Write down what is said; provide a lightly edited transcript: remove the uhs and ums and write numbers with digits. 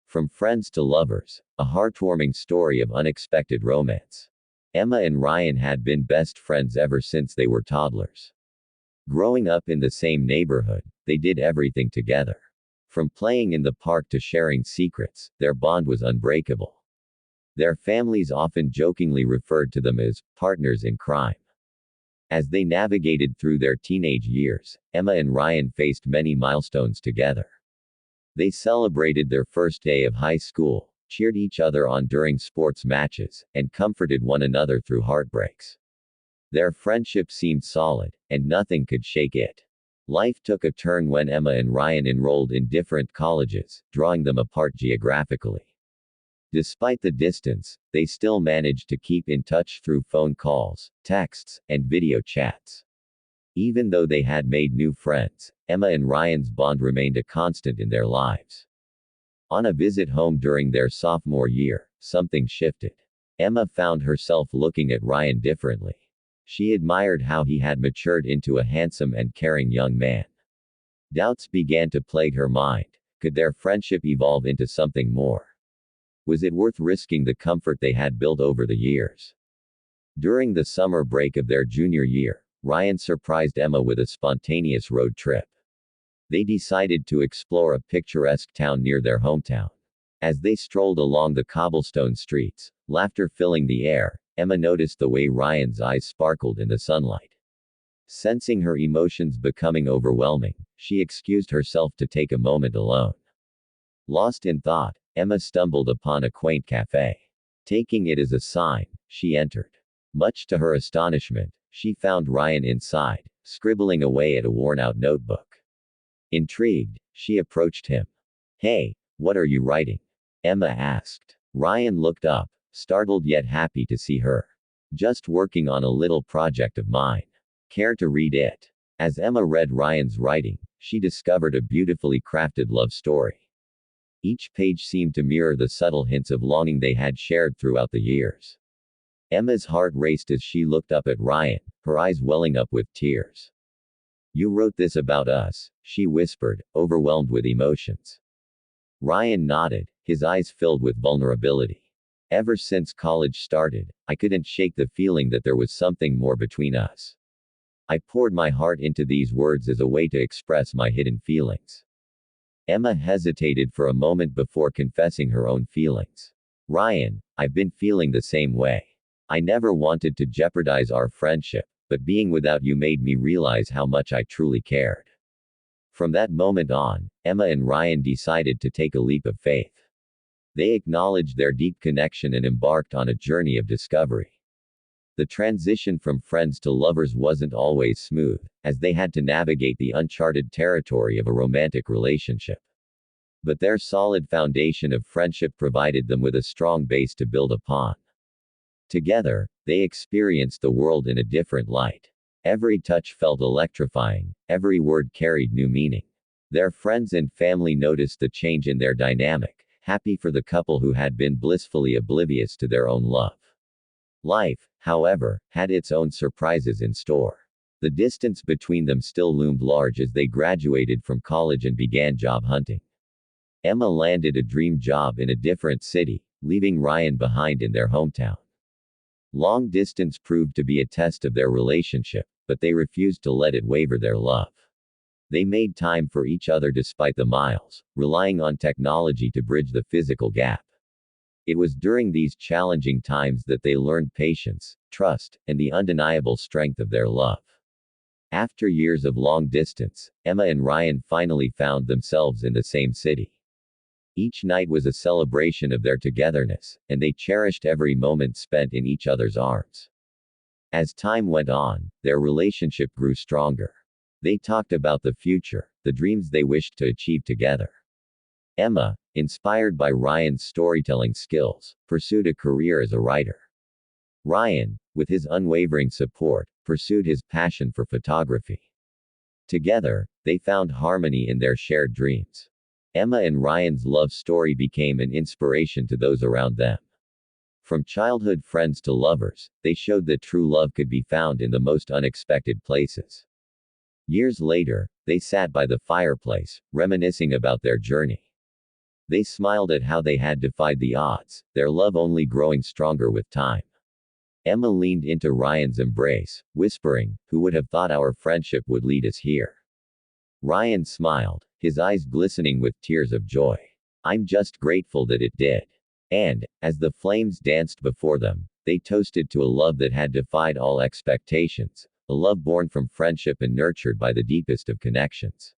From friends to lovers, a heartwarming story of unexpected romance. Emma and Ryan had been best friends ever since they were toddlers. Growing up in the same neighborhood, they did everything together. From playing in the park to sharing secrets, their bond was unbreakable. Their families often jokingly referred to them as partners in crime. As they navigated through their teenage years, Emma and Ryan faced many milestones together. They celebrated their first day of high school, cheered each other on during sports matches, and comforted one another through heartbreaks. Their friendship seemed solid, and nothing could shake it. Life took a turn when Emma and Ryan enrolled in different colleges, drawing them apart geographically. Despite the distance, they still managed to keep in touch through phone calls, texts, and video chats. Even though they had made new friends, Emma and Ryan's bond remained a constant in their lives. On a visit home during their sophomore year, something shifted. Emma found herself looking at Ryan differently. She admired how he had matured into a handsome and caring young man. Doubts began to plague her mind. Could their friendship evolve into something more? Was it worth risking the comfort they had built over the years? During the summer break of their junior year, Ryan surprised Emma with a spontaneous road trip. They decided to explore a picturesque town near their hometown. As they strolled along the cobblestone streets, laughter filling the air, Emma noticed the way Ryan's eyes sparkled in the sunlight. Sensing her emotions becoming overwhelming, she excused herself to take a moment alone. Lost in thought, Emma stumbled upon a quaint cafe. Taking it as a sign, she entered. Much to her astonishment, she found Ryan inside, scribbling away at a worn-out notebook. Intrigued, she approached him. "Hey, what are you writing?" Emma asked. Ryan looked up, startled yet happy to see her. "Just working on a little project of mine. Care to read it?" As Emma read Ryan's writing, she discovered a beautifully crafted love story. Each page seemed to mirror the subtle hints of longing they had shared throughout the years. Emma's heart raced as she looked up at Ryan, her eyes welling up with tears. "You wrote this about us," she whispered, overwhelmed with emotions. Ryan nodded, his eyes filled with vulnerability. "Ever since college started, I couldn't shake the feeling that there was something more between us. I poured my heart into these words as a way to express my hidden feelings." Emma hesitated for a moment before confessing her own feelings. "Ryan, I've been feeling the same way. I never wanted to jeopardize our friendship, but being without you made me realize how much I truly cared." From that moment on, Emma and Ryan decided to take a leap of faith. They acknowledged their deep connection and embarked on a journey of discovery. The transition from friends to lovers wasn't always smooth, as they had to navigate the uncharted territory of a romantic relationship. But their solid foundation of friendship provided them with a strong base to build upon. Together, they experienced the world in a different light. Every touch felt electrifying, every word carried new meaning. Their friends and family noticed the change in their dynamic, happy for the couple who had been blissfully oblivious to their own love. Life, however, had its own surprises in store. The distance between them still loomed large as they graduated from college and began job hunting. Emma landed a dream job in a different city, leaving Ryan behind in their hometown. Long distance proved to be a test of their relationship, but they refused to let it waver their love. They made time for each other despite the miles, relying on technology to bridge the physical gap. It was during these challenging times that they learned patience, trust, and the undeniable strength of their love. After years of long distance, Emma and Ryan finally found themselves in the same city. Each night was a celebration of their togetherness, and they cherished every moment spent in each other's arms. As time went on, their relationship grew stronger. They talked about the future, the dreams they wished to achieve together. Emma, inspired by Ryan's storytelling skills, pursued a career as a writer. Ryan, with his unwavering support, pursued his passion for photography. Together, they found harmony in their shared dreams. Emma and Ryan's love story became an inspiration to those around them. From childhood friends to lovers, they showed that true love could be found in the most unexpected places. Years later, they sat by the fireplace, reminiscing about their journey. They smiled at how they had defied the odds, their love only growing stronger with time. Emma leaned into Ryan's embrace, whispering, "Who would have thought our friendship would lead us here?" Ryan smiled, his eyes glistening with tears of joy. "I'm just grateful that it did." And, as the flames danced before them, they toasted to a love that had defied all expectations, a love born from friendship and nurtured by the deepest of connections.